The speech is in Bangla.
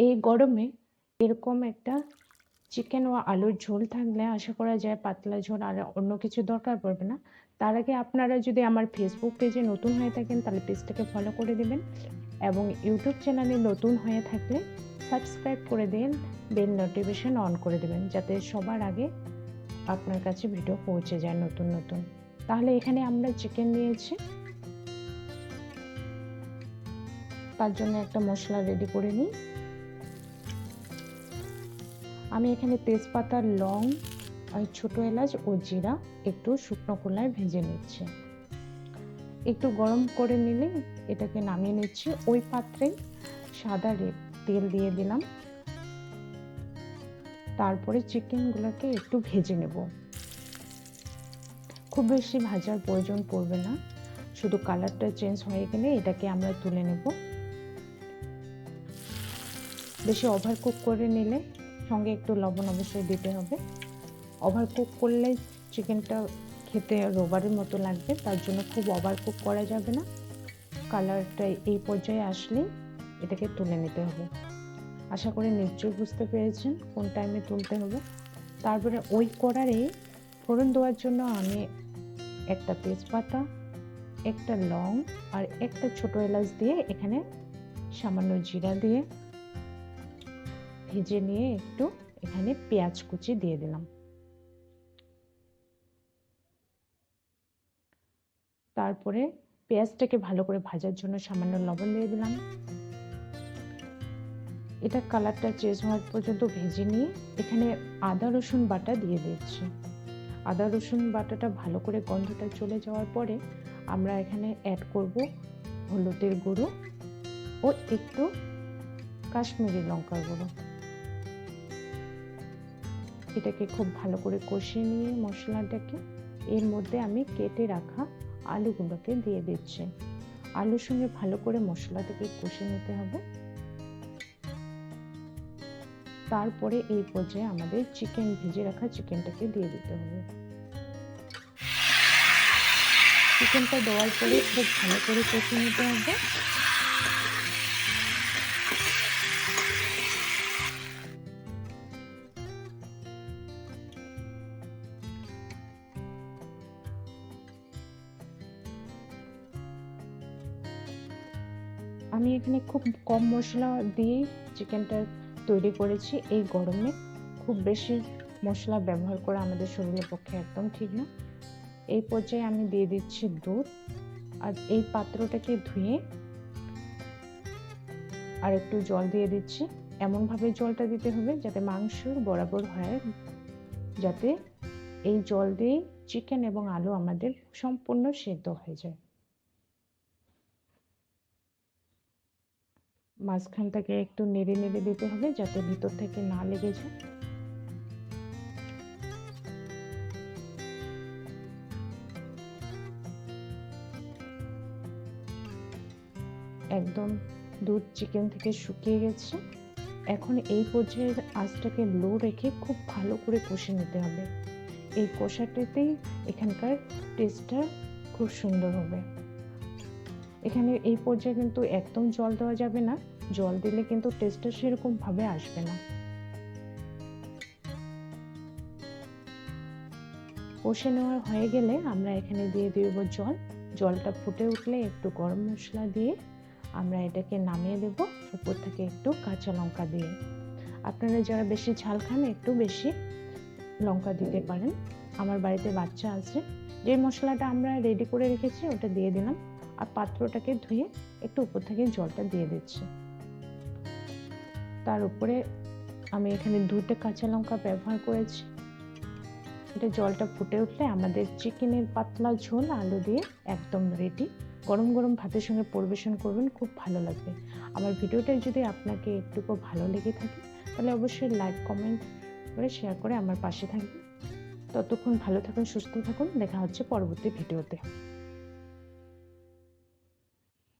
এই গরমে এরকম একটা চিকেন ও আলুর ঝোল থাকলে আশা করা যায় পাতলা ঝোল আর অন্য কিছু দরকার পড়বে না। তার আগে আপনারা যদি আমার ফেসবুক পেজে নতুন হয়ে থাকেন তাহলে পেজটাকে ফলো করে দেবেন এবং ইউটিউব চ্যানেলে নতুন হয়ে থাকলে সাবস্ক্রাইব করে দিন, বেল নোটিফিকেশন অন করে দেবেন যাতে সবার আগে আপনার কাছে ভিডিও পৌঁছে যায় নতুন নতুন। তাহলে এখানে আমরা চিকেন নিয়েছি, তার জন্য একটা মশলা রেডি করে নিই। আমি এখানে তেজপাতা, লং আর ছোট এলাচ ও জিরা একটু শুকনো খোলায় ভেজে নিচ্ছি। একটু গরম করে নিলে এটাকে নামিয়ে নিচ্ছি। ওই পাত্রে সাদা তেল দিয়ে দিলাম। তারপরে চিকেনগুলোকে একটু ভেজে নেব। খুব বেশি ভাজার প্রয়োজন পড়বে না, শুধু কালারটা চেঞ্জ হয়ে গেলে এটাকে আমরা তুলে নেব। বেশি ওভার কুক করে নিলে সঙ্গে একটু লবণ অবশ্যই দিতে হবে। ওভার কুক করলে চিকেনটা খেতে রবারের মতো লাগবে, তার জন্য খুব ওভার কুক করা যাবে না। কালারটা এই পর্যায়ে আসলে এটাকে তুলে নিতে হবে। আশা করি নিশ্চয়ই বুঝতে পেরেছেন কোন টাইমে তুলতে হবে। তারপরে ওই কড়ারে ফোড়ন দেওয়ার জন্য আমি একটা তেজপাতা, একটা লং আর একটা ছোট এলাচ দিয়ে এখানে সামান্য জিরা দিয়ে ভেজে নিয়ে একটু এখানে পেঁয়াজ কুচি দিয়ে দিলাম। তারপরে পেঁয়াজটাকে ভালো করে ভাজার জন্য সামান্য লবণ দিয়ে দিলাম। এটা কালারটা চেঞ্জ হওয়ার পর্যন্ত ভেজে নিয়ে এখানে আদা রসুন বাটা দিয়ে দিচ্ছি। আদা রসুন বাটাটা ভালো করে গন্ধটা চলে যাওয়ার পরে আমরা এখানে অ্যাড করব হলুদের গুঁড়ো ও একটু কাশ্মীরি লঙ্কার গুঁড়ো। এটাকে খুব ভালো করে কষিয়ে নিয়ে মশলাটাকে এর মধ্যে আমি কেটে রাখা আলুগুলোকে দিয়ে দিচ্ছি। আলুর সঙ্গে ভালো করে মশলাটাকে কষিয়ে নিতে হবে। তারপরে এই পর্যায়ে আমাদের চিকেন ভেজে রাখা চিকেনটাকে দিয়ে দিতে হবে। চিকেনটা দেওয়ার পরে খুব ভালো করে কষিয়ে নিতে হবে। আমি এখানে খুব কম মশলা দিয়ে চিকেনটা তৈরি করেছি। এই গরমে খুব বেশি মশলা ব্যবহার করা আমাদের শরীরের পক্ষে একদম ঠিক না। এই পর্যায়ে আমি দিয়ে দিচ্ছি দুধ, আর এই পাত্রটাকে ধুয়ে আর একটু জল দিয়ে দিচ্ছি। এমনভাবে জলটা দিতে হবে যাতে মাংসর বরাবর হয়, যাতে এই জল দিয়ে চিকেন এবং আলু আমাদের সম্পূর্ণ সেদ্ধ হয়ে যায়। মাঝখানটাকে একটু নেড়ে নেড়ে দিতে হবে যাতে ভিতর থেকে না লেগে যায়। একদম দুধ চিকেন থেকে শুকিয়ে গেছে। এখন এই পর্যায়ে আঁচটাকে লো রেখে খুব ভালো করে কষে নিতে হবে। এই কষাটাতেই এখানকার টেস্টটা খুব সুন্দর হবে। এখানে এই পর্যায়ে কিন্তু একদম জল দেওয়া যাবে না, জল দিলে কিন্তু টেস্টটা সেরকম ভাবে আসবে না। কষে নেওয়া হয়ে গেলে আমরা এখানে দিয়ে দেব জল। জলটা ফুটে উঠলে একটু গরম মশলা দিয়ে আমরা এটাকে নামিয়ে দেব, উপর থেকে একটু কাঁচা লঙ্কা দিয়ে। আপনারা যারা বেশি ঝাল খান একটু বেশি লঙ্কা দিতে পারেন। আমার বাড়িতে বাচ্চা আছে। যে মশলাটা আমরা রেডি করে রেখেছি ওটা দিয়ে দিলাম, আর পাত্রটাকে ধুয়ে একটু উপর থেকে জলটা দিয়ে দিচ্ছি। তার উপরে আমি এখানে 2টা কাঁচা লঙ্কা ব্যবহার করেছি। এটা জলটা ফুটে উঠলে আমাদের চিকেনের পাতলা ঝোল আলু দিয়ে একদম রেডি। গরম গরম ভাতের সঙ্গে পরিবেশন করবেন, খুব ভালো লাগবে। আমার ভিডিওটা যদি আপনাকে একটুকু ভালো লেগে থাকে তাহলে অবশ্যই লাইক কমেন্ট করে শেয়ার করে আমার পাশে থাকবেন। ততক্ষণ ভালো থাকুন, সুস্থ থাকুন। দেখা হচ্ছে পরবর্তী ভিডিওতে।